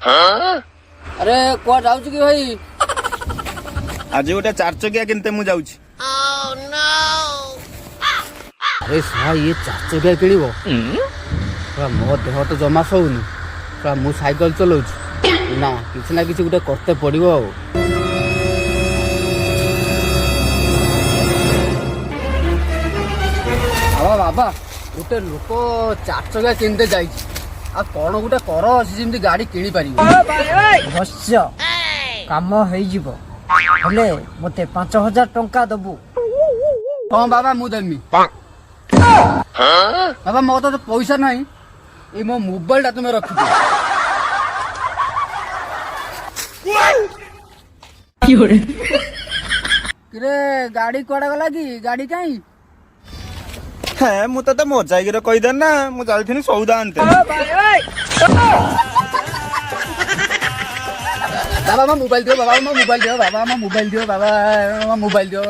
अरे कुआ जाऊँ कि भाई आज गोटे 4 चकिया किनते मु जाउछि। अरे साला ये 4 चकिया किणिबो मो देह तो जमा सौनी मु साइकेल चलाउछि ना किसी ना किसी गोटे करते पड़िबो। बाबा बाबा गोटे लोक 4 चकिया किनते जाइछि आ कौन गोटे कर जमी गाड़ी किणी पार अवश्य काम हो मते 5000 टंका दबु। हाँ बाबा मु देमी बाबा मो तो पैसा नहीं ये मो मोबाइल टा तुम्हें रखी किरे गाड़ी कुआडे गला कि गाड़ी कहीं है मु तो मजा की कहीदे ना मु जाइथिनी सौदा आनते। बाबा मोबाइल दियो बाबा मोबाइल दियो बाबा मोबाइल दियो बाबा मोबाइल दियो।